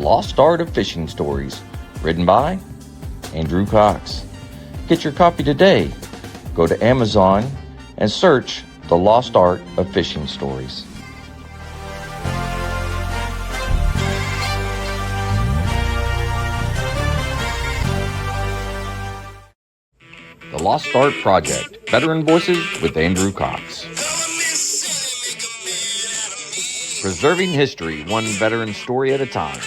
Lost Art of Fishing Stories, written by Andrew Cox. Get your copy today. Go to Amazon and search The Lost Art of Fishing Stories. The Lost Art Project, Veteran Voices with Andrew Cox. Preserving history, one veteran story at a time.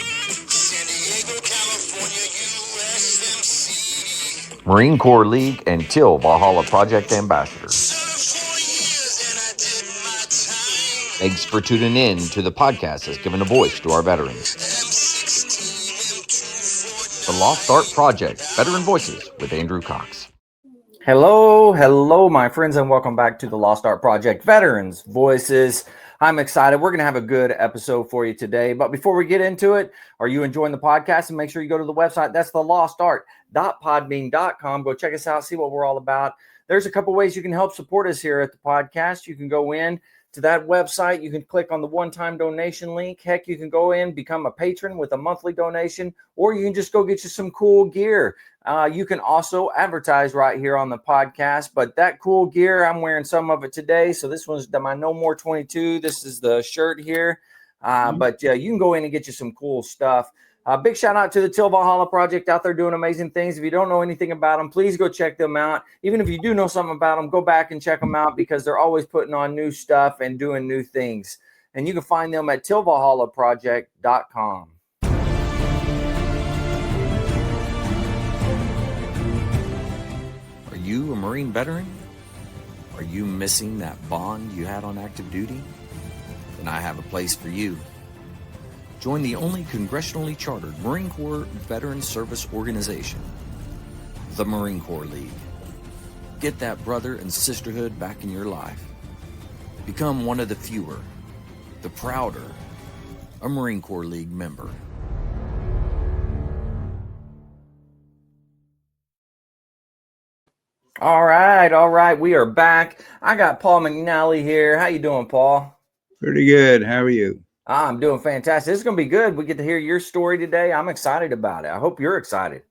Marine Corps League and Till Valhalla Project Ambassador. Thanks for tuning in to the podcast that's given a voice to our veterans. The Lost Art Project, Veteran Voices with Andrew Cox. Hello, my friends, and welcome back to the Lost Art Project, Veterans Voices. I'm excited. We're going to have a good episode for you today. But before we get into it, are you enjoying the podcast? And make sure you go to the website. That's thelostart.podbean.com. Go check us out, see what we're all about. There's a couple ways you can help support us here at the podcast. You can go in to that website. You can click on the one-time donation link. Heck, you can go in, become a patron with a monthly donation, or you can just go get you some cool gear. You can also advertise right here on the podcast, but that cool gear, I'm wearing some of it today. So this one's my No More 22. This is the shirt here. But you can go in and get you some cool stuff. Big shout out to the Till Valhalla Project out there doing amazing things. If you don't know anything about them, please go check them out. Even if you do know something about them, go back and check them out because they're always putting on new stuff and doing new things. And you can find them at tillvalhallaproject.com. Are you a Marine veteran? Are you missing that bond you had on active duty? Then I have a place for you. Join the only congressionally chartered Marine Corps Veteran Service Organization, the Marine Corps League. Get that brother and sisterhood back in your life. Become one of the fewer, the prouder, a Marine Corps League member. All right. We are back. I got Paul McNally here. How you doing, Paul? Pretty good. How are you? I'm doing fantastic. This is going to be good. We get to hear your story today. I'm excited about it. I hope you're excited.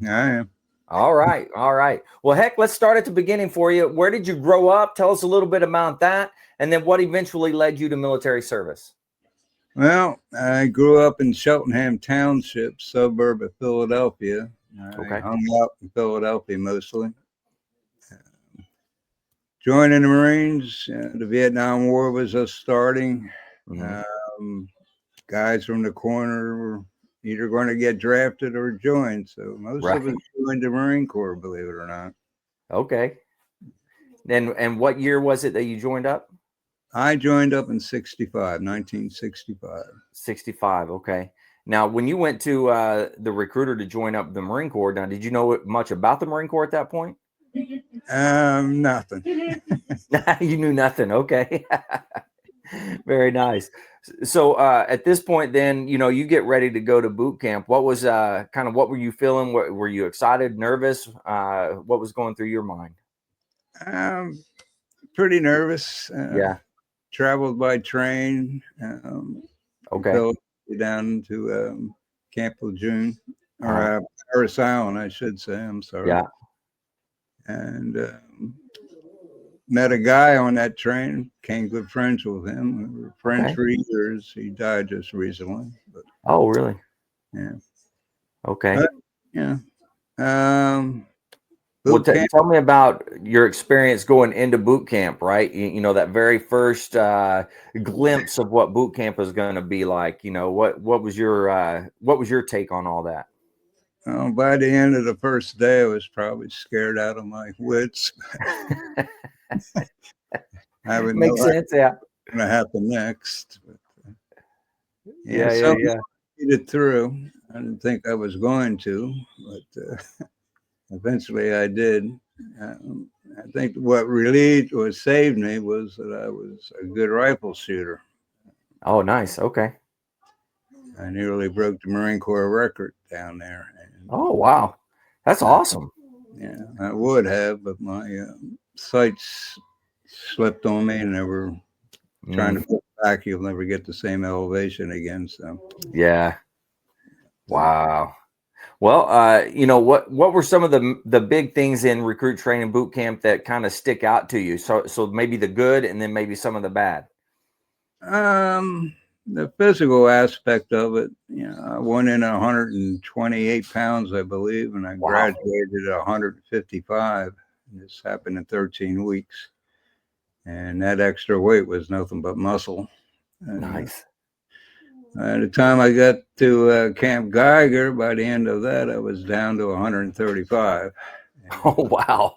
I am. All right. Well, heck, let's start at the beginning for you. Where did you grow up? Tell us a little bit about that. And then what eventually led you to military service? Well, I grew up in Cheltenham Township, suburb of Philadelphia. I hung out in Philadelphia mostly. Joining the Marines, the Vietnam War was just starting. Guys from the corner were either going to get drafted or join. So most of us joined the Marine Corps, believe it or not. Okay. And what year was it that you joined up? I joined up in 1965. 65, okay. Now, when you went to the recruiter to join up the Marine Corps, now, did you know much about the Marine Corps at that point? Nothing. You knew nothing. Okay. Very nice. So at this point, then, you get ready to go to boot camp. What was what were you feeling? Were you excited, nervous? What was going through your mind? Pretty nervous. Traveled by train. Down to Camp Lejeune, or Paris Island, I should say. I'm sorry. Yeah. And met a guy on that train, became good friends with him. We were friends for years. He died just recently. But, oh, really? Yeah. Okay. Tell me about your experience going into boot camp, right? That very first glimpse of what boot camp is going to be like. What was your take on all that? By the end of the first day, I was probably scared out of my wits. I would Makes sense, yeah. What's going to happen next? But, yeah. It through. I didn't think I was going to, but eventually I did. I think what relieved or saved me was that I was a good rifle shooter. Oh, nice. Okay. I nearly broke the Marine Corps record down there. Oh, wow. That's awesome. Yeah, I would have, but my sights slipped on me and they were trying to flip back. You'll never get the same elevation again. So, yeah. Wow. Well, what were some of the big things in recruit training boot camp that kind of stick out to you? So maybe the good and then maybe some of the bad. The physical aspect of it, I went in 128 pounds, I believe, and I Wow. graduated at 155. This happened in 13 weeks. And that extra weight was nothing but muscle. And Nice. by the time I got to Camp Geiger, by the end of that, I was down to 135. Oh, And, wow.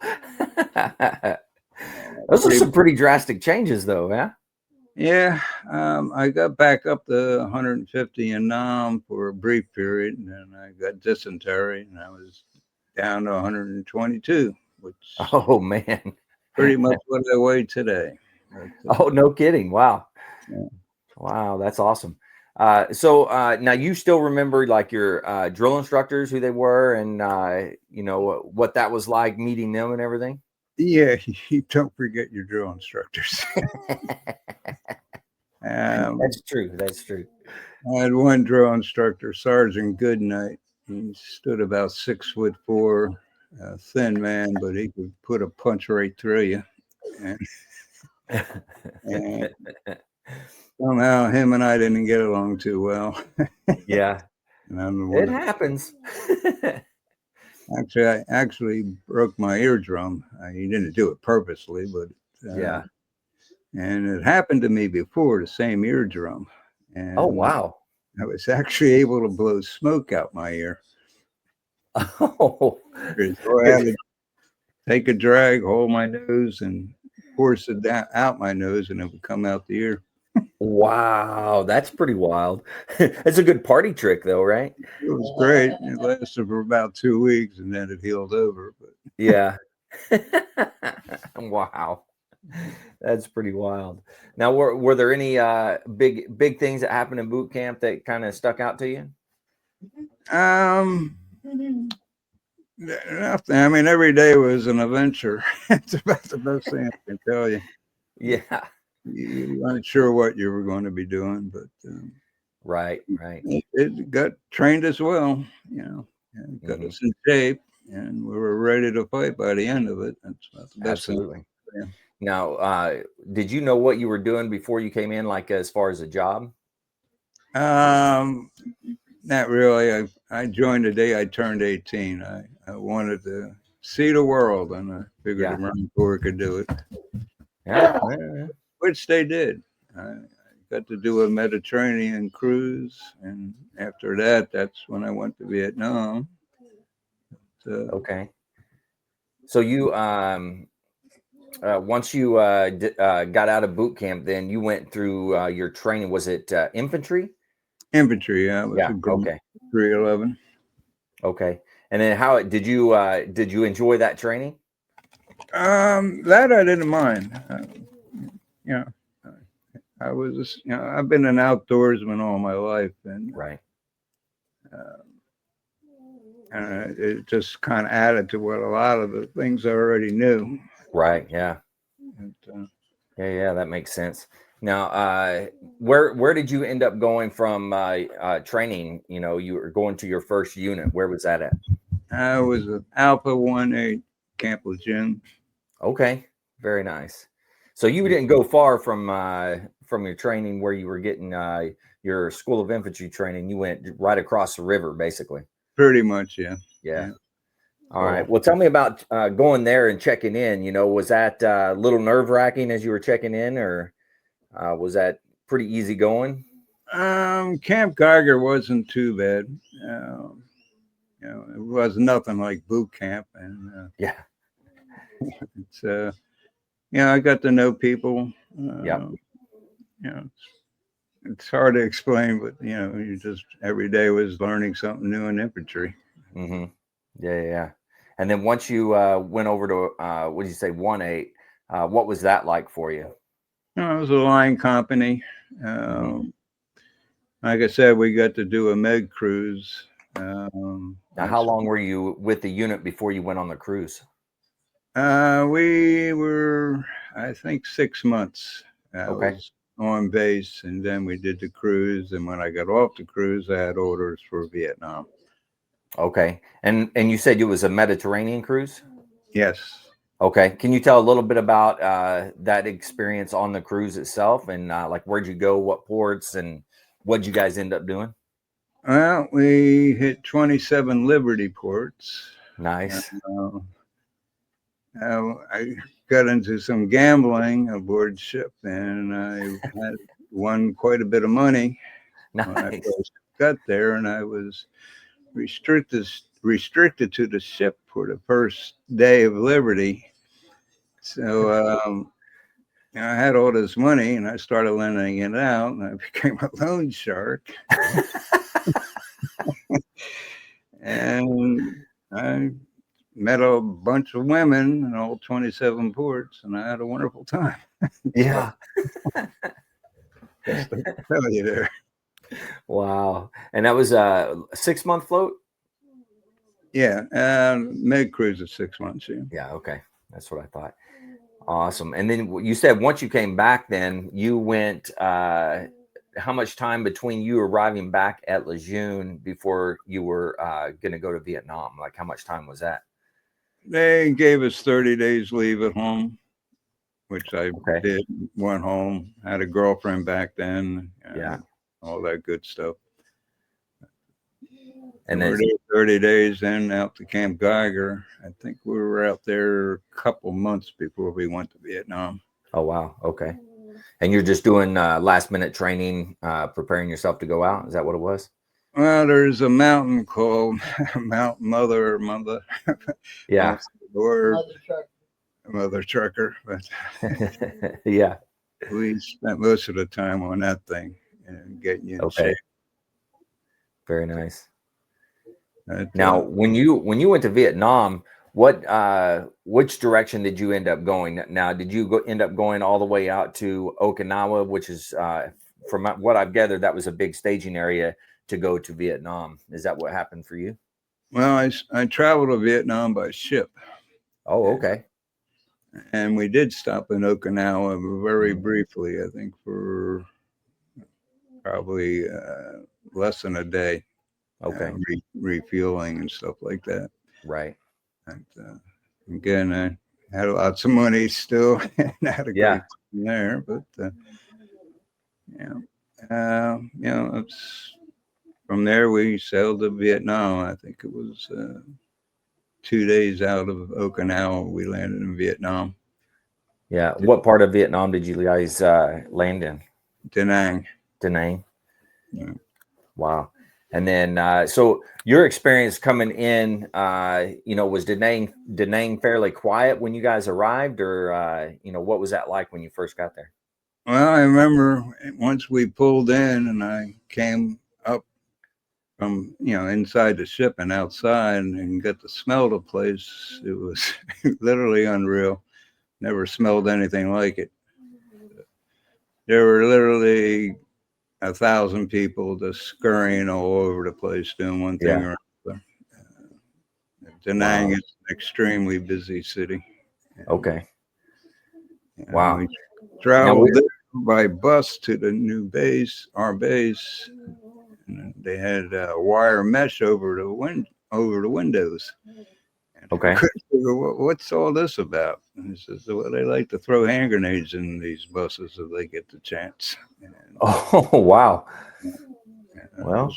Those are some pretty drastic changes, though. Yeah. yeah, I got back up to 150 in Nam for a brief period, and then I got dysentery, and I was down to 122, which Oh, man. pretty much what I weigh today. But, Oh, no kidding. Wow. yeah. Wow. That's awesome. So now you still remember like your drill instructors, who they were, and what that was like meeting them and everything. Yeah, you don't forget your drill instructors. That's true. That's true. I had one drill instructor, Sergeant Goodnight. He stood about 6'4", a thin man, but he could put a punch right through you. And somehow him and I didn't get along too well. Yeah, And I'm the it one. happens. Actually, I actually broke my eardrum. He didn't do it purposely, but Yeah. and it happened to me before, the same eardrum. Oh, And wow. I was actually able to blow smoke out my ear. Oh, So I had to take a drag, hold my nose, and force it down out my nose, and it would come out the ear. wow. That's pretty wild. It's a good party trick, though, right? It was great. It lasted for about 2 weeks, and then it healed over. But Yeah. Wow. That's pretty wild. Now, were there any big things that happened in boot camp that kind of stuck out to you? um, nothing. I mean, every day was an adventure. It's about the best thing I can tell you. Yeah. You weren't sure what you were going to be doing, but Right. it got trained as well. And got us in shape, and we were ready to fight by the end of it. That's about the best thing. Absolutely. Now, did you know what you were doing before you came in, like as far as a job? Not really. I joined the day I turned 18. I wanted to see the world, and I figured the Yeah. Marine Corps could do it, Yeah. which they did. I got to do a Mediterranean cruise, and after that, that's when I went to Vietnam. So, Okay. So you once you got out of boot camp, then you went through your training. Was it infantry? infantry, I was Yeah. a group Okay. 311. Okay. And then how did you enjoy that training? That I didn't mind. You know, I was, I've been an outdoorsman all my life, and Right. it just kind of added to what a lot of the things I already knew. Right. Yeah. And, Yeah. That makes sense. Now, where did you end up going from training? You were going to your first unit. Where was that at? I was an Alpha 1-8 Camp Lejeune. Okay. Very nice. So you didn't go far from your training where you were getting your School of Infantry training. You went right across the river, basically. Pretty much, yeah. Yeah. All Oh, right. Well, tell me about going there and checking in. Was that a little nerve-wracking as you were checking in, or was that pretty easy going? Camp Geiger wasn't too bad. It was nothing like boot camp, and Yeah. it's I got to know people. Yeah. It's hard to explain, but you just every day was learning something new in infantry. Mm-hmm. Yeah. And then once you went over to what did you say, 1-8? What was that like for you? It was a line company. Mm-hmm. Like I said, we got to do a med cruise. Now, how long were you with the unit before you went on the cruise? We were, I think, 6 months. Okay. on base, and then we did the cruise. And when I got off the cruise, I had orders for Vietnam. Okay. And you said it was a Mediterranean cruise? Yes. Okay. Can you tell a little bit about that experience on the cruise itself, and like where'd you go, what ports, and what'd you guys end up doing? Well, we hit 27 Liberty ports. Nice. Uh, I got into some gambling aboard ship, and I had won quite a bit of money when I Nice. first got there, and I was restricted to the ship for the first day of Liberty. So I had all this money, and I started lending it out, and I became a loan shark. And I met a bunch of women in all 27 ports, and I had a wonderful time. So Yeah. that's what I tell you there. Wow. And that was a 6-month float? Yeah, Meg cruise is 6 months. Yeah. Yeah. Okay. That's what I thought. Awesome. And then you said once you came back, then you went, how much time between you arriving back at Lejeune before you were going to go to Vietnam? Like how much time was that? They gave us 30 days leave at home, which I Okay. did. Went home, had a girlfriend back then, Yeah. all that good stuff. And we were then, there 30 days, then out to Camp Geiger. I think we were out there a couple months before we went to Vietnam. oh, wow. Okay. And you're just doing last minute training, preparing yourself to go out. Is that what it was? Well, there's a mountain called Mount Mother. Yeah. Or Mother Trucker. But Yeah. we spent most of the time on that thing and getting you in Okay. shape. Very nice. But, Now, when you went to Vietnam, which direction did you end up going? Now, did you end up going all the way out to Okinawa, which is from what I've gathered, that was a big staging area to go to Vietnam. Is that what happened for you? well, I traveled to Vietnam by ship. Oh, okay. And we did stop in Okinawa very briefly, I think for probably less than a day, Okay. refueling and stuff like that. Right. And again, I had lots of money still and had a Yeah. great time there. But it's from there we sailed to Vietnam. I think it was 2 days out of Okinawa we landed in Vietnam. Yeah. What part of Vietnam did you guys land in? Da Nang. Da Nang. Yeah. Wow. And then, so your experience coming in, was Da Nang fairly quiet when you guys arrived, or what was that like when you first got there? Well, I remember once we pulled in and I came up from, inside the ship and outside and got to smell the place. It was literally unreal. Never smelled anything like it. There were literally 1,000 people just scurrying all over the place doing one thing Yeah. or another. Da Nang Wow. is an extremely busy city. And, Okay. Wow. we Now traveled there by bus to the new base, our base. And they had wire mesh over the windows. And I okay. couldn't figure what's all this about. And he says, well, they like to throw hand grenades in these buses if they get the chance. And, Oh, wow. Well,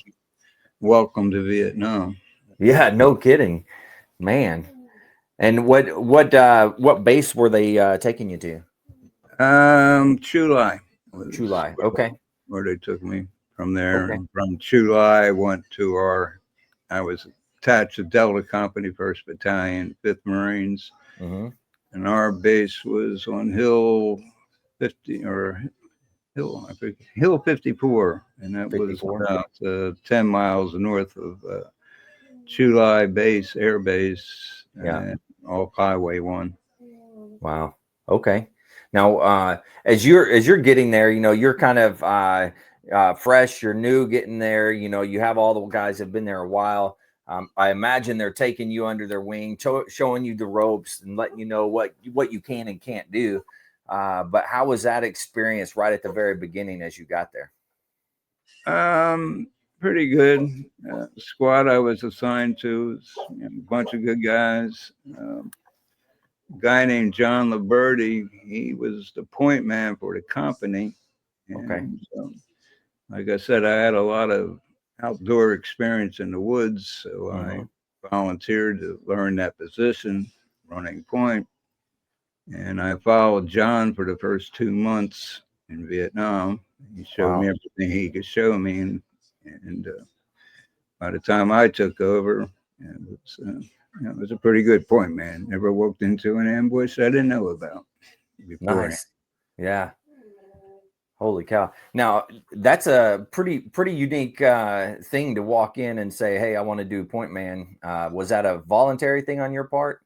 welcome to Vietnam. yeah, no kidding, man. And what base were they taking you to? Chu Lai Chu was Lai. Okay. where they took me from there. Okay. And from Chu Lai, I went to I was attached to Delta Company, 1st Battalion, 5th Marines. Mm-hmm. And our base was on Hill 50 or Hill 54. And that was 54. about 10 miles north of Chu Lai Base, Air Base, Yeah. off Highway 1. Wow. Okay. Now, as you're getting there, you're kind of fresh. You're new getting there. You have all the guys that have been there a while. I imagine they're taking you under their wing, showing you the ropes and letting you know what you can and can't do. But how was that experience right at the very beginning as you got there? Pretty good. Squad I was assigned to was a bunch of good guys. A guy named John Liberti, he was the point man for the company. Okay. And like I said, I had a lot of outdoor experience in the woods, so I Mm-hmm. volunteered to learn that position, running point. And I followed John for the first 2 months in Vietnam. He showed me Wow. everything he could show me, and by the time I took over, it was a pretty good point, man. Never walked into an ambush I didn't know about beforehand. Nice. Yeah. Holy cow. Now, that's a pretty unique thing to walk in and say, "Hey, I want to do point man." Was that a voluntary thing on your part?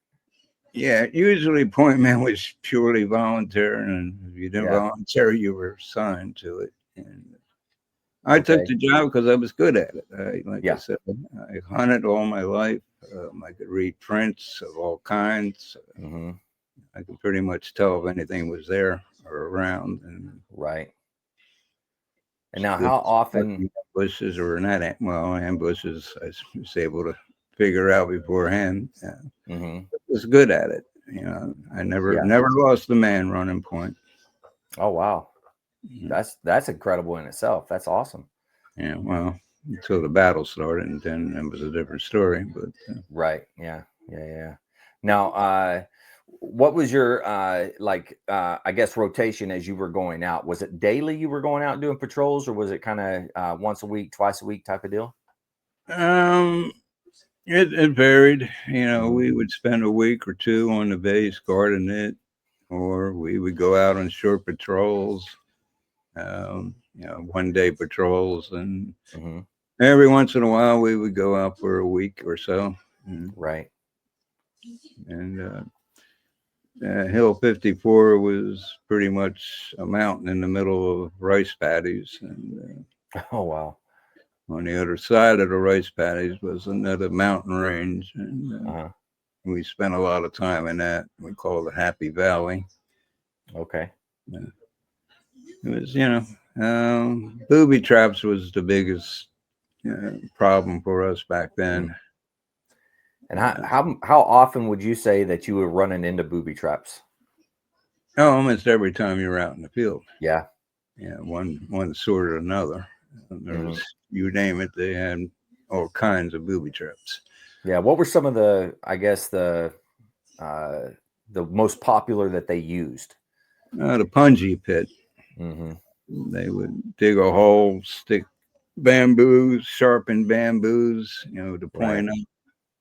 Yeah, usually point man was purely volunteer, and if you didn't Yeah. volunteer, you were assigned to it. And I took Okay. the job because I was good at it. Like I Yeah. said, I hunted all my life. I could read prints of all kinds. Mm-hmm. I could pretty much tell if anything was there or around, and Right. And now, good how often? bushes or not. Well, ambushes, I was able to figure out beforehand. Mm-hmm. Was good at it. I Yeah. never lost a man running point. Oh, wow. Mhm. That's incredible in itself. That's awesome. Yeah, well, until the battle started, and then it was a different story. But Right. Yeah. Yeah. Yeah. Now, what was your I guess rotation as you were going out? Was it daily you were going out doing patrols, or was it kind of once a week, twice a week type of deal? um, it varied. Hmm. We would spend a week or two on the base guarding it, or we would go out on short patrols. 1 day patrols, and Hmm. every once in a while we would go out for a week or so. Mm. Right. And Hill 54 was pretty much a mountain in the middle of rice paddies, and Oh, wow. on the other side of the rice paddies was another mountain range, and Uh-huh. we spent a lot of time in that. We call it Happy Valley. Okay. Uh, It was, booby traps was the biggest problem for us back Mm. then. And how, Uh, how how often would you say that you were running into booby traps? Almost every time you're out in the field, Yeah. yeah, one sort or another. Hmm. There's you name it, they had all kinds of booby traps. Yeah. What were some of the, I guess, uh, the most popular that they used? The punji pit, Hmm. they would dig a hole, stick bamboos, sharpened bamboos, to Right. point up.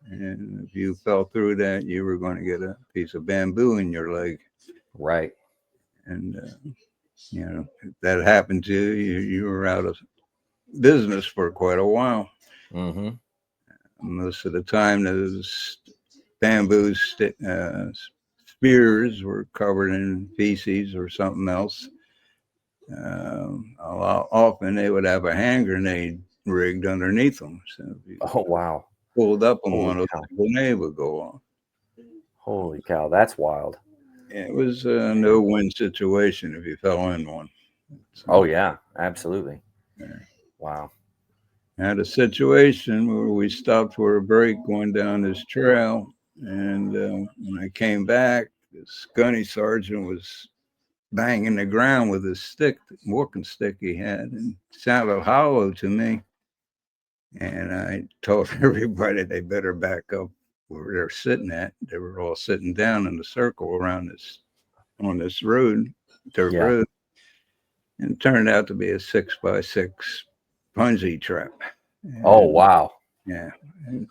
And if you fell through that, you were going to get a piece of bamboo in your leg. Right. And if that happened to you, you were out of business for quite a while. Hmm. Most of the time, those bamboo spears were covered in feces or something else. Often they would have a hand grenade rigged underneath them. So if you Oh, wow. pulled up on Holy one of cow. the grenade would go off. Holy cow. That's wild. It was a no-win situation if you fell in one. So, Oh, yeah. Absolutely. yeah. Wow. Had a situation where we stopped for a break going down this trail, and when I came back, this gunny sergeant was banging the ground with his stick, walking stick he had, and it sounded hollow to me. And I told everybody they better back up where they're sitting at. They were all sitting down in a circle around this on this road, dirt Yeah. road, and it turned out to be a 6x6 punji trap. Oh, And wow. yeah,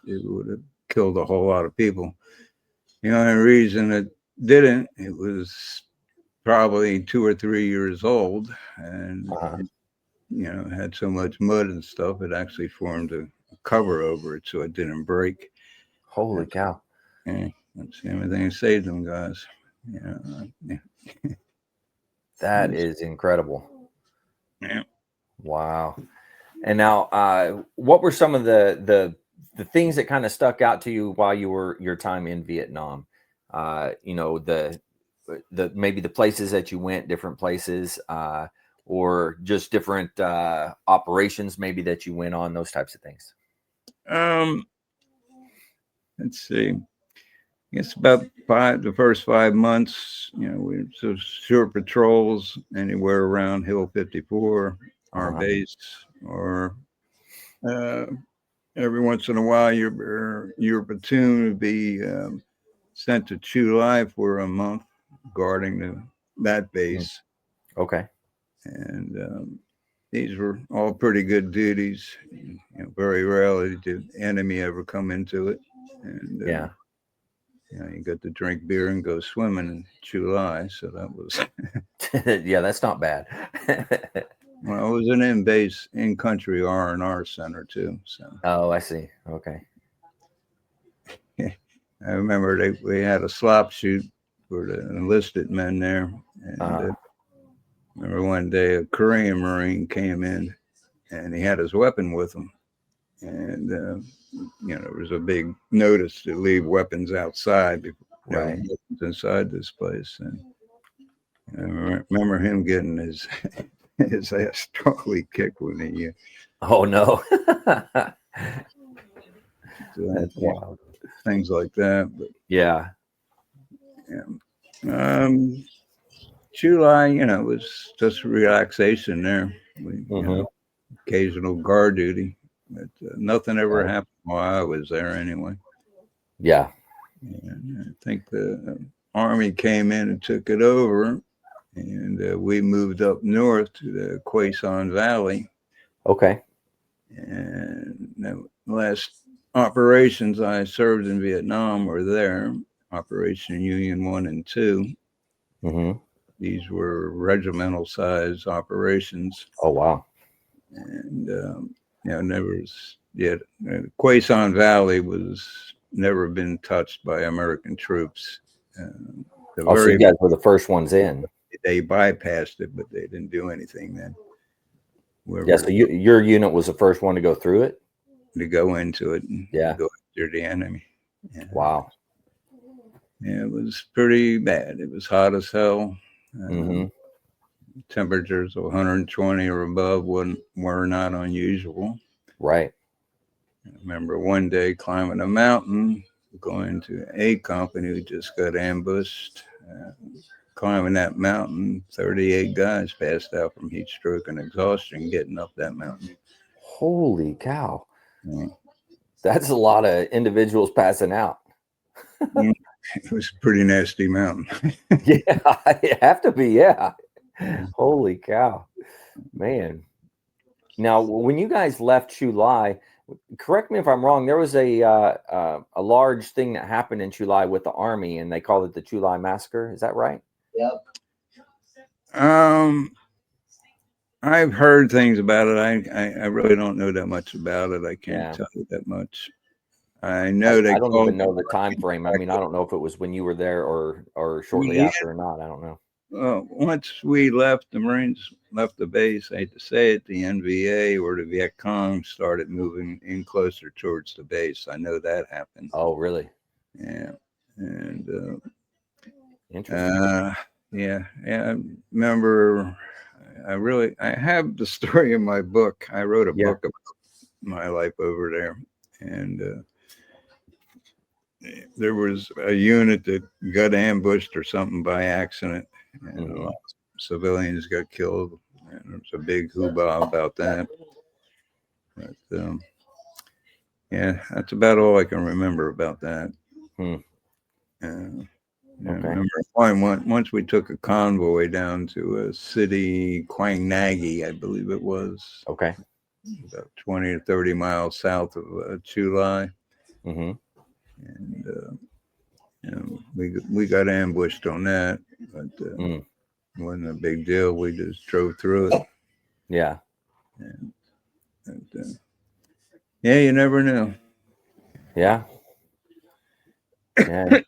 it would have killed a whole lot of people. The only reason it didn't, it was probably 2 or 3 years old, and Uh-huh. had so much mud and stuff, it actually formed a cover over it, so it didn't break. Holy That's, cow. yeah, that's the only thing that saved them guys. Yeah, That is incredible. yeah. Wow. And now, what were some of the things that kind of stuck out to you while you were your time in Vietnam? The maybe the places that you went, different places, or just different operations maybe that you went on, those types of things? Let's see. It's about the first 5 months, we so short patrols anywhere around Hill 54, our base, or every once in a while your platoon would be sent to Chu for a month guarding that base. Okay. And these were all pretty good duties. Very rarely did enemy ever come into it. And Yeah. you got to drink beer and go swimming in July, so that was yeah, that's not bad. well, it was an in-base in-country R&R center too. So Oh, I see. Okay. I remember we had a slop shoot for the enlisted men there, and remember one day a Korean Marine came in, and he had his weapon with him, and there was a big notice to leave weapons outside, Right. weapons inside this place, and I remember him getting his his ass totally kicked when he. Oh no. That's wild. Things like that, but yeah. July, was just relaxation there. Mm-hmm. Occasional guard duty, but nothing ever Right. happened while I was there anyway. Yeah. And I think the Army came in and took it over, and we moved up north to the Quezon Valley. Okay. And the last operations I served in Vietnam were there, Operation Union 1 and 2. Mm-hmm. These were regimental size operations. Oh, wow. And, Quezon Valley was never been touched by American troops. So you guys were the first ones in. They bypassed it, but they didn't do anything then. Yeah, so your unit was the first one to go through it? To go into it and go after the enemy. Yeah. Wow. Yeah, it was pretty bad. It was hot as hell. Temperatures of 120 or above were not unusual. Right. I remember one day climbing a mountain, going to a company who just got ambushed. Climbing that mountain, 38 guys passed out from heat stroke and exhaustion getting up that mountain. Holy cow. Yeah. That's a lot of individuals passing out. It was a pretty nasty mountain. Yeah, it have to be. Yeah. Holy cow, man. Now, when you guys left Chu, correct me if I'm wrong, there was a large thing that happened in Chu with the Army, and they called it the Chu Massacre. Is that right? Yep. I've heard things about it. I really don't know that much about it. I can't tell you that much. I know I don't even know the time frame. I mean, I don't know if it was when you were there or shortly after or not. I don't know. Once we left, the Marines left the base, I hate to say it, the NVA or the Viet Cong started moving in closer towards the base. I know that happened. Oh, really? Yeah. And interesting. Yeah. I remember I have the story in my book. I wrote a book about my life over there. And there was a unit that got ambushed or something by accident, and a lot of civilians got killed, and there was a big hoopla about that. But yeah, that's about all I can remember about that. I remember once we took a convoy down to a city, Quang Nagi, I believe it was. Okay. About 20 or 30 miles south of Chu. Mm-hmm. And we got ambushed on that, but it wasn't a big deal. We just drove through it. Yeah. Yeah, you never know. Yeah. Yeah.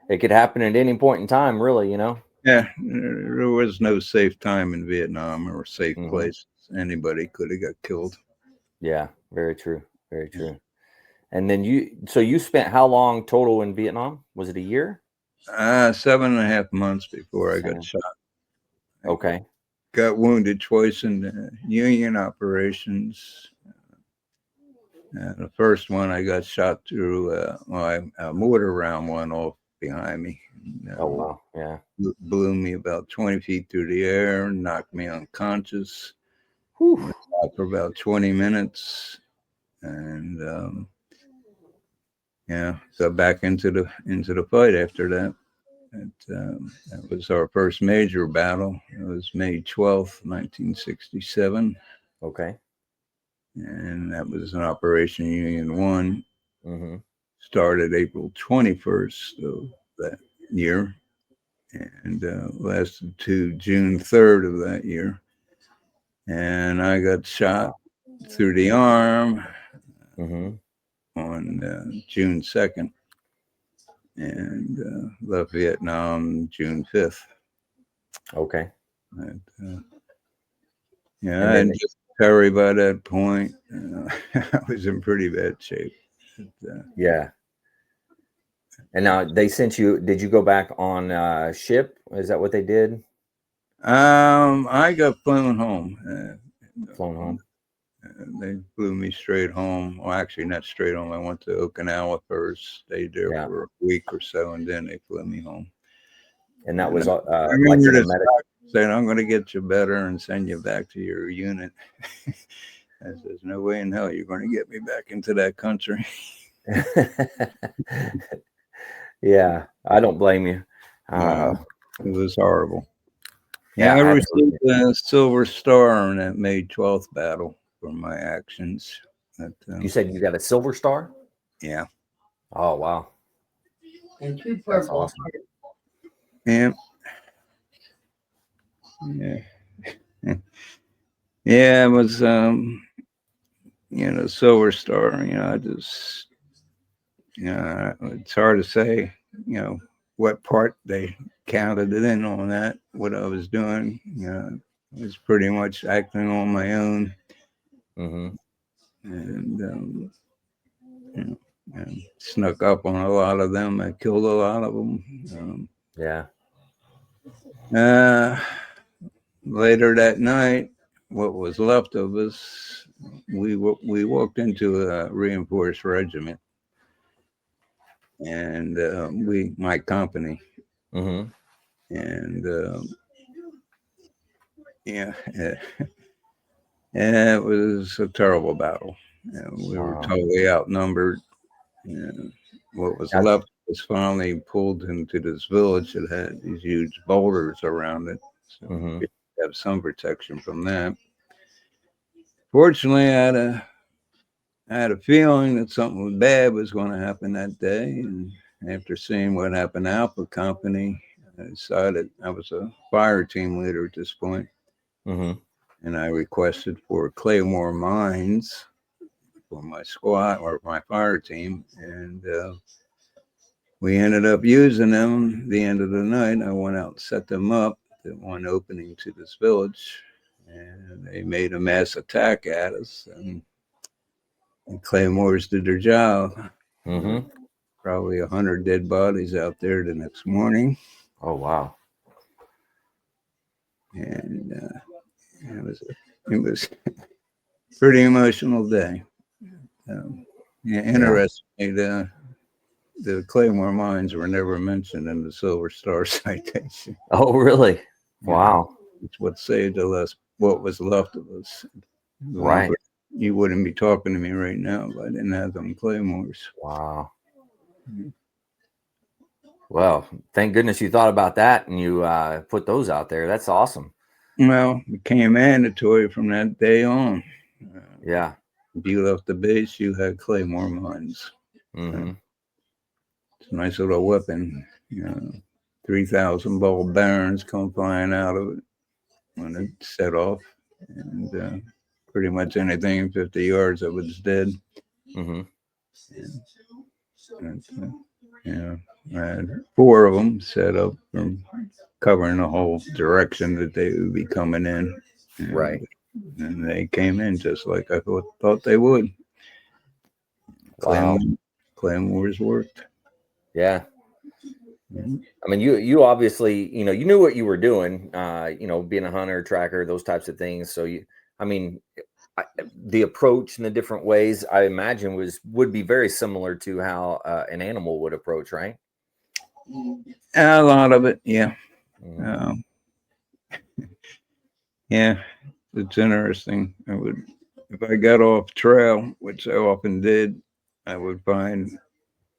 It could happen at any point in time, really, Yeah, there was no safe time in Vietnam or safe place. Anybody could have got killed. Yeah, very true. Very true. And then you spent how long total in Vietnam? Was it a year? 7.5 months before I got Same. shot. I Okay. got wounded twice in Union operations. The first one I got shot through, a mortar round went off behind me. Oh wow. Yeah. Blew me about 20 feet through the air, knocked me unconscious. Whew. Was out for about 20 minutes, and yeah, got back into the fight after that. That was our first major battle. It was May 12th, 1967, Okay. and that was an Operation Union One. Mm-hmm. Started April 21st of that year, and lasted to June 3rd of that year. And I got shot Wow. through the arm Mm-hmm. on June 2nd, and left Vietnam June 5th. Okay. And, yeah, And then and just Perry by that point, I was in pretty bad shape. But, yeah. And now they sent you. Did you go back on ship? Is that what they did? I got flown home. Flown home. They flew me straight home. Well, actually, not straight home. I went to Okinawa first, stayed there Yeah. for a week or so, and then they flew me home. And that And was I like remember in a this medic. doctor saying, "I'm going to get you better and send you back to your unit." I said, "There's no way in hell you're going to get me back into that country." Yeah, I don't blame you. No, it was horrible. Yeah, Yeah, I received absolutely. a Silver Star in that May 12th battle for my actions. But, You said you got a silver star? yeah, Oh wow, And two that's purple. awesome. yeah, yeah, yeah. It was, Silver Star. I just, it's hard to say, what part they counted it in on that. What I was doing, I was pretty much acting on my own, Mm-hmm. and you know, and snuck up on a lot of them. I killed a lot of them. Yeah. Uh, Later that night, what was left of us, we walked into a reinforced regiment, and my company, Mm-hmm. and yeah, and it was a terrible battle. We were Wow. totally outnumbered. And what was Now, left was finally pulled into this village that had these huge boulders around it, so we mm-hmm. could have some protection from that. Fortunately, I had a feeling that something bad was going to happen that day, and after seeing what happened to Alpha Company, I decided I was a fire team leader at this point, Mm-hmm. and I requested for Claymore mines for my squad or my fire team, and we ended up using them. At the end of the night, I went out and set them up at one opening to this village, and they made a mass attack at us, and Claymores did their job. Mm-hmm. Probably 100 dead bodies out there the next morning, Oh wow. and it was a pretty emotional day. Yeah, Yeah. interestingly, the Claymore mines were never mentioned in the Silver Star citation. Oh really? Yeah, Wow. it's what saved us, what was left of us. Right. You wouldn't be talking to me right now if I didn't have them Claymores. Wow. Well, thank goodness you thought about that and you put those out there. That's awesome. Well, it became mandatory from that day on. Uh, Yeah. if you left the base, you had Claymore mines. Mm-hmm. It's a nice little weapon. 3,000 ball bearings come flying out of it when it set off. And pretty much anything 50 yards of it's dead. Mm-hmm. And, yeah, I had four of them set up from covering the whole direction that they would be coming in. Right. And they came in just like I thought they would. Wow. Claymores worked. Yeah. Mhm. I mean, you obviously, you knew what you were doing, being a hunter, tracker, those types of things. So I mean, the approach and the different ways I imagine would be very similar to how an animal would approach, right? A lot of it, yeah. Mhm. Um, yeah, it's interesting. If I got off trail, which I often did, I would find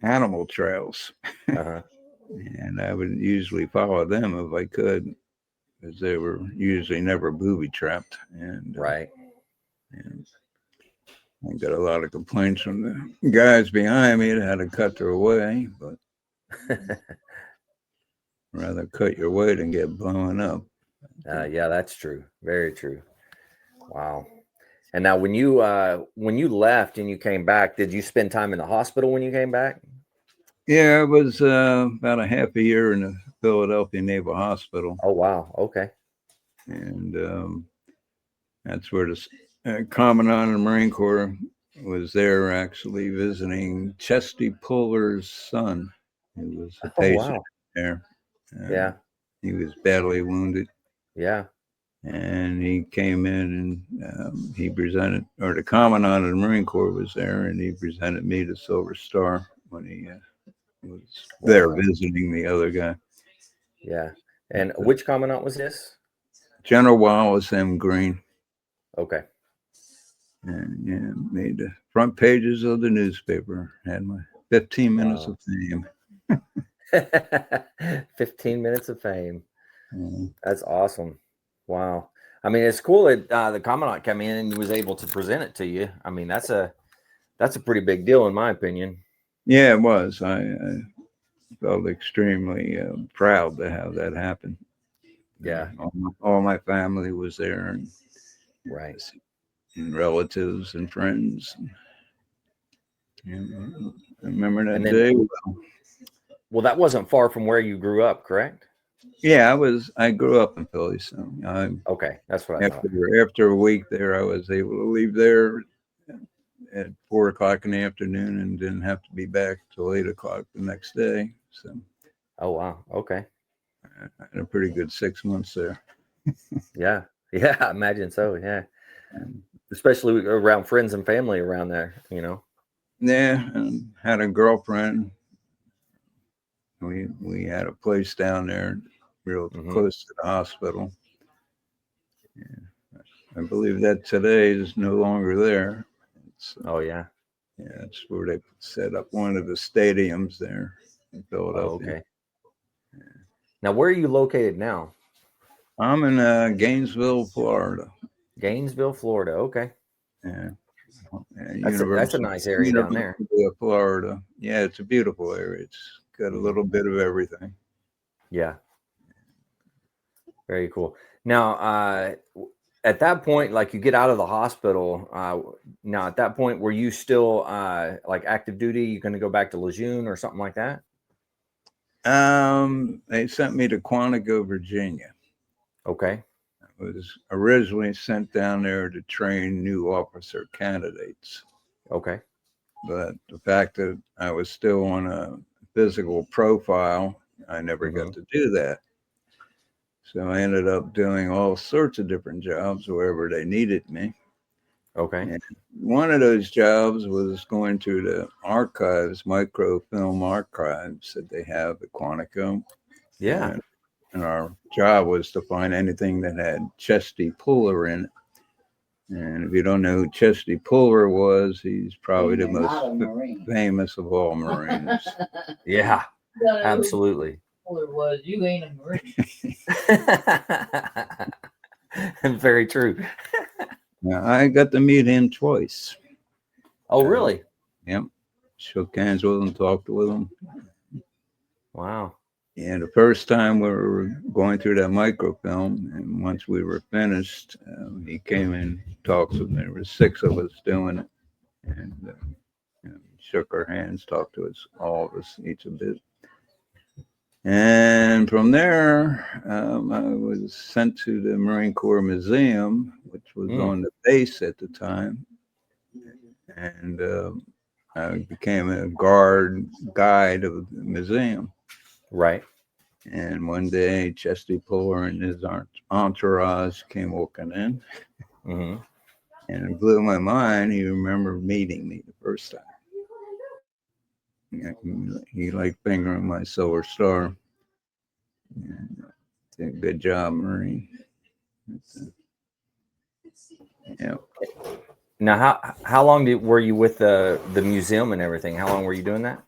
animal trails, Uh-huh. and I would usually follow them if I could, because they were usually never booby trapped. Right. And I got a lot of complaints from the guys behind me that had to cut their way, but rather cut your way than get blown up. Yeah, that's true. Very true. Wow. And now when you left and you came back, did you spend time in the hospital when you came back? Yeah, it was about a half a year in the Philadelphia Naval Hospital, Oh, wow. Okay. and that's where the Commandant of the Marine Corps was there actually visiting Chesty Puller's son, who was a Oh, patient wow. there. Uh, Yeah. he was badly wounded, Yeah. and he came in and he presented, or the Commandant of the Marine Corps was there, and he presented me the Silver Star when he was there Wow. visiting the other guy. Yeah. And which commandant was this? General Wallace M. Green, Okay. and yeah, made the front pages of the newspaper. Had my 15 minutes Wow. of fame. 15 minutes of fame. Uh, That's awesome. Wow. I mean, it's cool that the commandant came in and was able to present it to you. I mean, that's a pretty big deal in my opinion. yeah, it was. I felt extremely proud to have that happen. Yeah. All my family was there, Right. and relatives and friends. Yeah, I remember And that then, day. well, that wasn't far from where you grew up, correct? Yeah, I grew up in Philly, so Okay. That's what I thought. after a week there, I was able to leave there at 4 o'clock in the afternoon and didn't have to be back till 8 o'clock the next day. So Oh, wow. Okay. I had a pretty good 6 months there. Yeah. Yeah. I imagine so. Yeah. And, Especially around friends and family around there. yeah, and had a girlfriend. We had a place down there, real Hmm. close to the hospital. I believe that today is no longer there. It's, Oh, yeah. yeah, it's where they set up one of the stadiums there in Oh, Philadelphia. okay. Now, where are you located now? I'm in Gainesville, Florida. Gainesville, Florida. Okay. Yeah, That's a nice area down there. University of Florida. Yeah, it's a beautiful area. It's got a Mhm. little bit of everything. Yeah. Very cool. Now, at that point, like you get out of the hospital. Now, at that point, were you still like active duty? You going to go back to Lejeune or something like that? They sent me to Quantico, Virginia. Okay. I was originally sent down there to train new officer candidates, Okay. but the fact that I was still on a physical profile, I never Hmm. got to do that. So I ended up doing all sorts of different jobs wherever they needed me. Okay. And one of those jobs was going to the archives, microfilm archives that they have at Quantico. Yeah. And our job was to find anything that had Chesty Puller in it. And if you don't know who Chesty Puller was, he's probably the most famous of all Marines. Yeah. Absolutely. Fuller was, you ain't a Marine. Very true. Now, I got to meet him twice. Oh, really? Yep. Shook hands with him, talked with him. Wow. And the first time we were going through that microfilm, and once we were finished, he came and talked with me. There were 6 of us doing it, and shook our hands, talked to us, all of us, each a bit. And from there, I was sent to the Marine Corps Museum, which was Mm. on the base at the time, and I became a guide of the museum. Right. And one day, Chesty Puller and his entourage came walking in, Hmm. and it blew my mind. He remembered meeting me the first time. Yeah, he liked fingering my silver star. And, did a good job, Marine. Yeah. Now, how long were you with the museum and everything? How long were you doing that?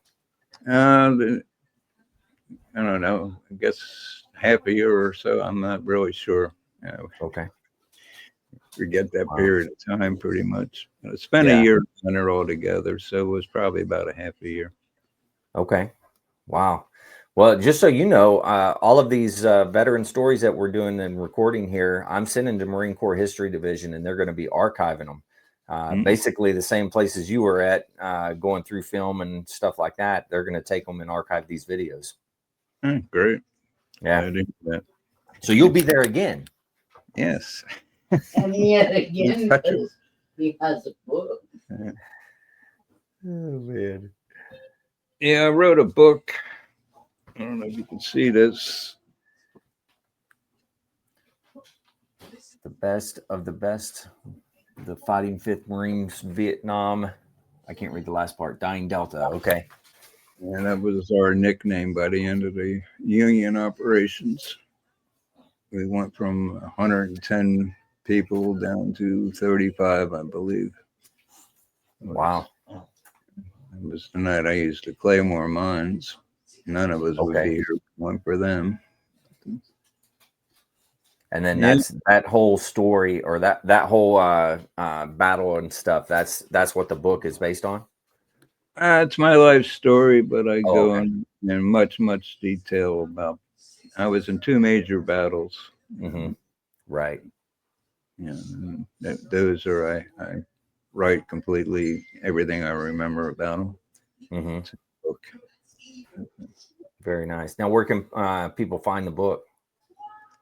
I don't know. I guess half a year or so. I'm not really sure. Okay. Forget that Wow. period of time pretty much. I spent a Yeah. year on it all together, so it was probably about a half a year. Okay. Wow. Well, just so you know, all of these veteran stories that we're doing and recording here, I'm sending to Marine Corps History Division, and they're going to be archiving them. Basically, the same places you were at, going through film and stuff like that. They're going to take them and archive these videos. Great. Yeah. I did that. So you'll be there again. Yes. And yet again, Touch it. because he has a book. Yeah. Oh man. Yeah, I wrote a book. I don't know if you can see this. The best of the best. The Fighting Fifth Marines, Vietnam. I can't read the last part. Dying Delta. Okay. And that was our nickname by the end of the Union operations. We went from 110 people down to 35, I believe. Wow. It was the night I used the Claymore mines. None of us would be Okay. here if it weren't for them. And then Yeah, that's that whole story, or that whole battle and stuff. That's what the book is based on. it's my life story, but I Oh, go okay. in much detail about. I was in two major battles. Mm-hmm. Right. Those are I write completely everything I remember about them. Mm-hmm. It's a book. Very nice. Now, where can people find the book?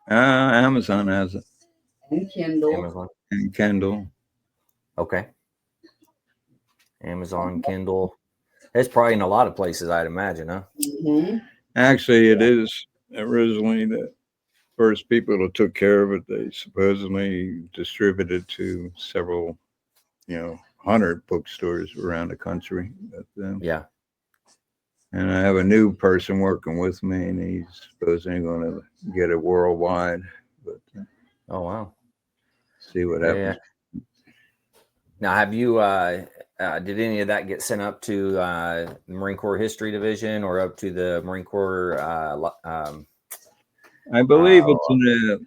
Amazon has it, And Kindle. Amazon. and Kindle. Okay. Amazon, Kindle. It's probably in a lot of places, I'd imagine, huh? Mm-hmm. Actually, it is originally the first people that took care of it. They supposedly distributed to several, 100 bookstores around the country. But, Yeah. and I have a new person working with me, and he's supposedly going to get it worldwide. But Oh, wow. see what Yeah. happens. Now, have you? Did any of that get sent up to the Marine Corps History Division or up to the Marine Corps? I believe it's in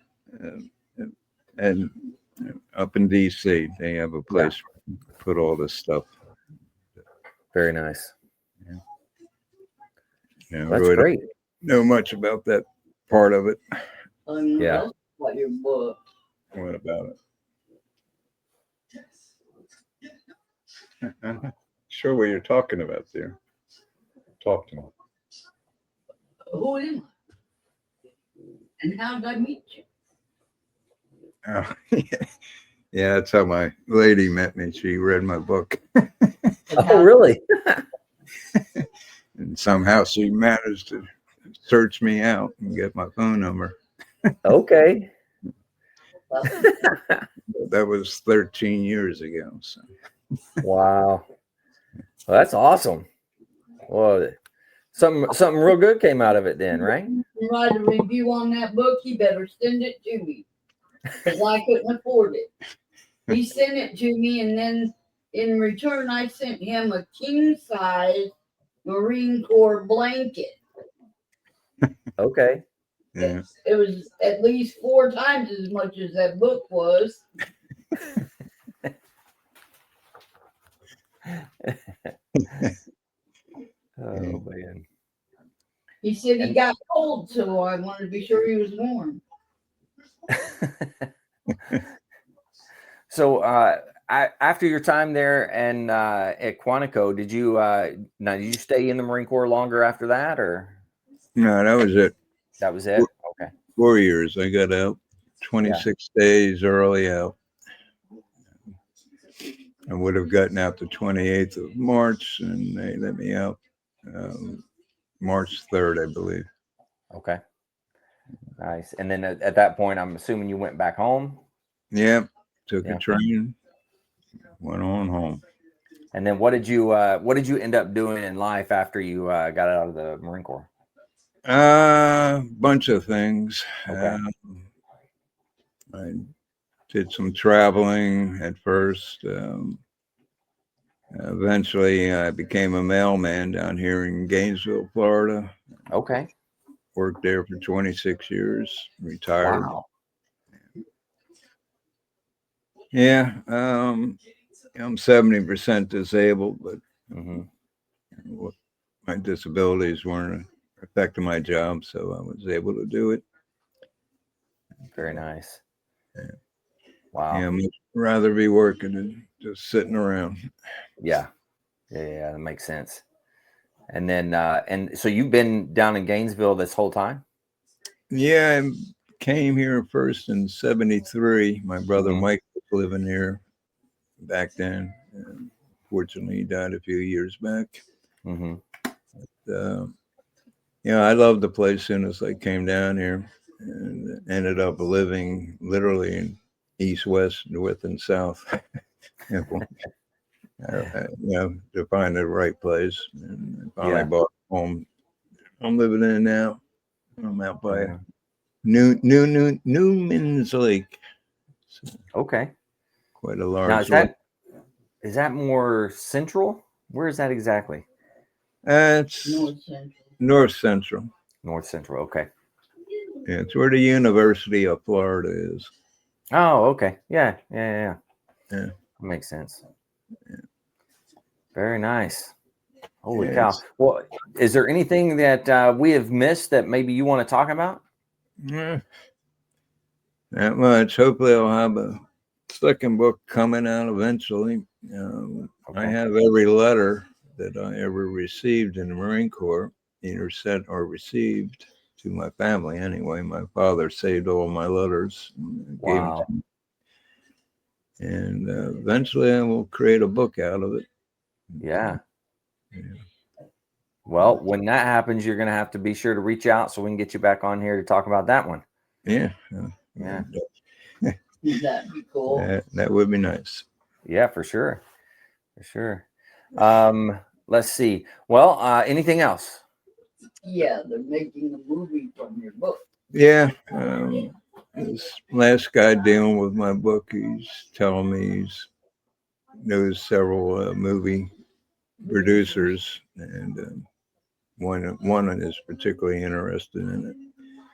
and up in D.C. They have a place to put all this stuff. Very nice. I That's really don't great. know much about that part of it. Yeah. That's what your book. What about it? I'm not sure what you're talking about there. Talk to me. Who am I? And how did I meet you? Oh, yeah, that's how my lady met me. She read my book, And Oh, how- really? and somehow she managed to search me out and get my phone number. Okay. That was 13 years ago. So. Wow. Well, that's awesome. Well, something real good came out of it then, right? You write a review on that book, you better send it to me. Because I couldn't afford it. He sent it to me, and then in return, I sent him a king size Marine Corps blanket. Okay. Yeah. It was at least 4 times as much as that book was. Oh man. He said he got cold, so I wanted to be sure he was warm. So, after your time there and at Quantico, did you stay in the Marine Corps longer after that, or No, that was it. that was it? Okay. 4 years. I got out 26 days early out. I would have gotten out the 28th of March, and they let me out March 3rd, I believe. Okay. Nice. And then at that point, I'm assuming you went back home. Yeah, took a Yeah. train, went on home. And then what did you end up doing in life after you got out of the Marine Corps? Bunch of things. Okay. I did some traveling at first. Eventually, I became a mailman down here in Gainesville, Florida. Okay. Worked there for 26 years. Retired. Wow. Yeah, I'm 70% disabled, but Mm-hmm. my disabilities weren't affecting my job, so I was able to do it. Very nice. Yeah. Wow. Yeah, I'd much rather be working than just sitting around. Yeah. Yeah, that makes sense. And then and so you've been down in Gainesville this whole time? Yeah, I came here first in '73. My brother Mhm. Mike was living here back then. Fortunately, he died a few years back. Mm-hmm. I loved the place as soon as I came down here, and ended up living literally in east, west, north, and south. To find the right place. And I finally Yeah. bought a home I'm living in now. I'm out by Mhm. Newman's Lake. So Okay. quite a Now large lake. is that more central? Where is that exactly? It's North Central. North Central. North Central. Okay. Yeah, it's where the University of Florida is. Oh, okay. Yeah. Yeah. That makes sense. Very nice. Holy Yeah, cow. Well, is there anything that we have missed that maybe you want to talk about? not much. Hopefully, I'll have a second book coming out eventually. I Okay. have every letter that I ever received in the Marine Corps, either sent or received to my family. Anyway, my father saved all my letters, and gave them to Wow. me. And eventually, I will create a book out of it. Yeah. Yeah. Well, when that happens, you're going to have to be sure to reach out so we can get you back on here to talk about that one. Yeah. Yeah. That'd be cool. That would be nice. Yeah, for sure. For sure. Let's see. Well, anything else? Yeah, they're making a movie from your book. Yeah. This last guy dealing with my book, he's telling me he's knows several movie producers, and one is particularly interested in it.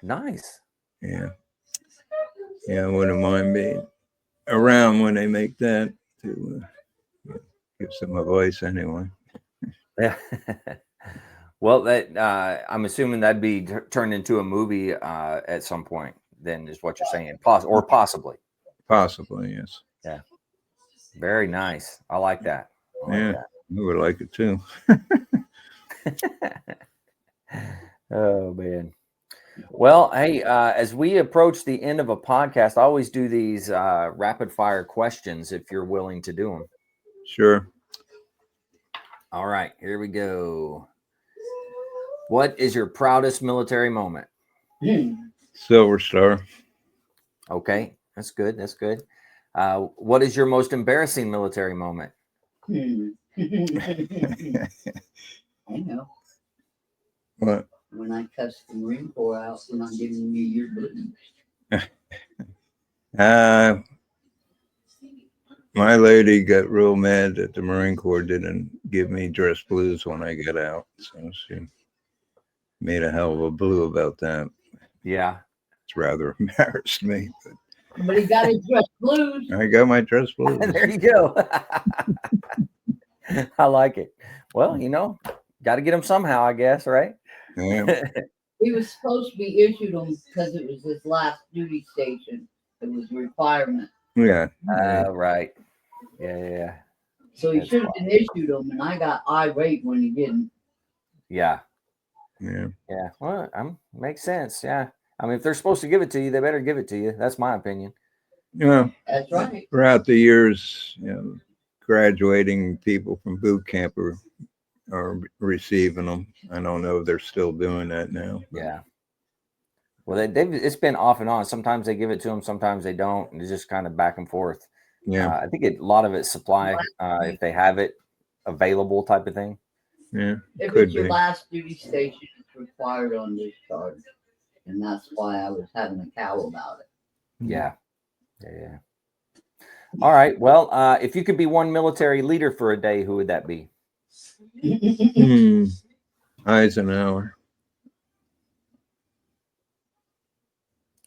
Nice. Yeah. I wouldn't mind being around when they make that to give some advice anyway. Yeah. Well, that I'm assuming that'd be turned into a movie at some point. Then is what you're saying, or possibly. Possibly, yes. Yeah. Very nice. I like that. I like Yeah, I would like it too. that. Oh man. Well, hey, as we approach the end of a podcast, I always do these rapid fire questions if you're willing to do them. Sure. All right, here we go. What is your proudest military moment? Silver Star. Okay, that's good. That's good. What is your most embarrassing military moment? I know. What? When I cussed the Marine Corps out for not giving me your boots. My lady got real mad that the Marine Corps didn't give me dress blues when I got out. So she made a hell of a blue about that. Yeah. It's rather embarrassed me. But he got his dress blues. I got my dress blues. There you go. I like it. Well, got to get them somehow, I guess, right? Yeah. He was supposed to be issued them because it was his last duty station. It was a requirement. Yeah. Right. Yeah. So he That's should have been issued them, and I got irate when he didn't. Yeah. Yeah. Well, makes sense. Yeah. I mean, if they're supposed to give it to you, they better give it to you. That's my opinion. Yeah. That's right. Throughout the years, graduating people from boot camp are receiving them. I don't know if they're still doing that now. Yeah. Well, it's been off and on. Sometimes they give it to them, sometimes they don't, and it's just kind of back and forth. Yeah. I think a lot of it's supply, if they have it available, type of thing. Yeah. If Could it's your be. last duty station, it's required on discharge. And that's why I was having a cow about it. Yeah. All right. Well, if you could be one military leader for a day, who would that be? Eisenhower.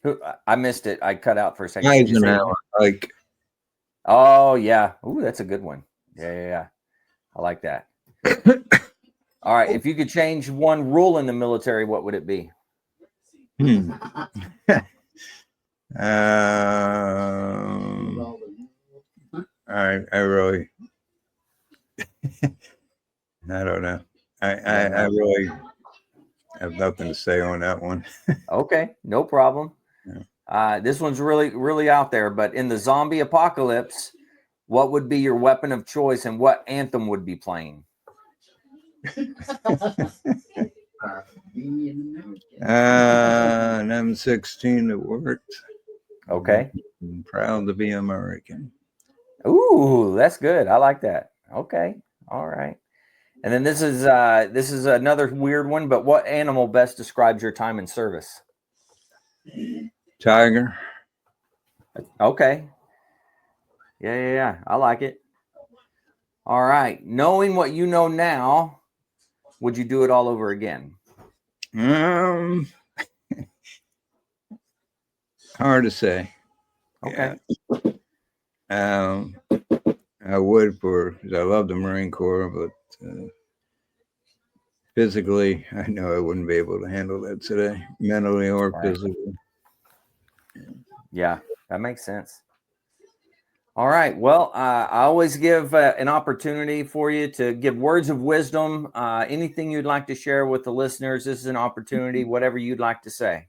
Who? I missed it. I cut out for a second. Did you say Eisenhower. Like, oh yeah. Ooh, that's a good one. Yeah. I like that. All right. If you could change one rule in the military, what would it be? I really, I don't know. I really have nothing to say on that one. Okay, no problem. Yeah. This one's really, really out there. But in the zombie apocalypse, what would be your weapon of choice, and what anthem would be playing? An M16 that worked. Okay. I'm proud to be American. Ooh, that's good. I like that. Okay. All right. And then this is another weird one, but what animal best describes your time in service? Tiger. Okay. Yeah. I like it. All right. Knowing what you know now, would you do it all over again? Hard to say. Okay. Yeah. I would, because I love the Marine Corps, but physically, I know I wouldn't be able to handle that today, mentally or physically. Yeah, that makes sense. All right. Well, I always give an opportunity for you to give words of wisdom. Anything you'd like to share with the listeners, this is an opportunity, whatever you'd like to say.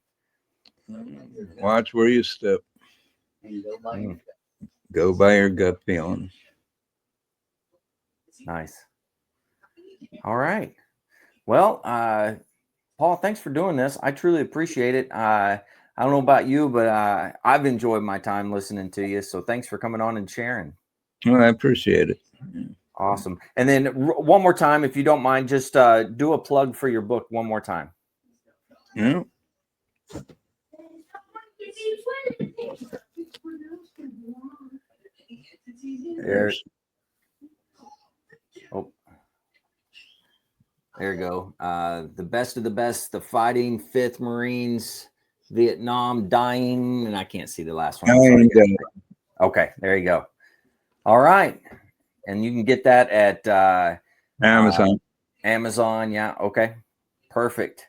Watch where you step. And Go by your gut feeling. Nice. All right. Well, Paul, thanks for doing this. I truly appreciate it. I don't know about you, but I've enjoyed my time listening to you. So thanks for coming on and sharing. Well, I appreciate it. Awesome. And then one more time, if you don't mind, just do a plug for your book one more time. Yeah. There you go. The best of the best, the fighting 5th Marines, Vietnam, dying, and I can't see the last one. Okay, there you go. All right. And you can get that at Amazon. Amazon, yeah. Okay. Perfect.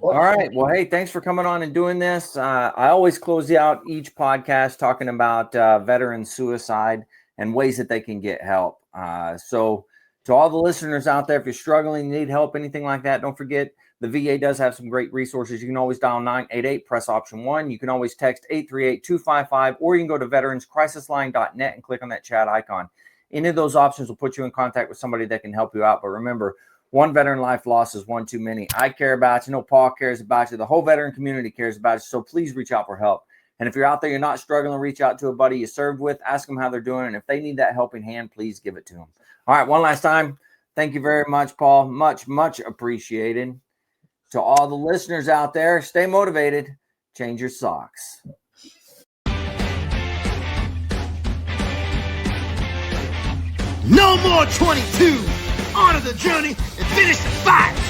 All right. Well, hey, thanks for coming on and doing this. I always close out each podcast talking about veteran suicide and ways that they can get help. So to all the listeners out there, if you're struggling, need help, anything like that, don't forget the VA does have some great resources. You can always dial 988, press option 1. You can always text 838-255, or you can go to veteranscrisisline.net and click on that chat icon. Any of those options will put you in contact with somebody that can help you out. But remember, one veteran life loss is one too many. I care about you. I know Paul cares about you. The whole veteran community cares about you. So please reach out for help. And if you're out there, you're not struggling, reach out to a buddy you served with, ask them how they're doing. And if they need that helping hand, please give it to them. All right, one last time. Thank you very much, Paul. Much, much appreciated. To all the listeners out there, stay motivated. Change your socks. No more 22. On to the journey and finish the fight.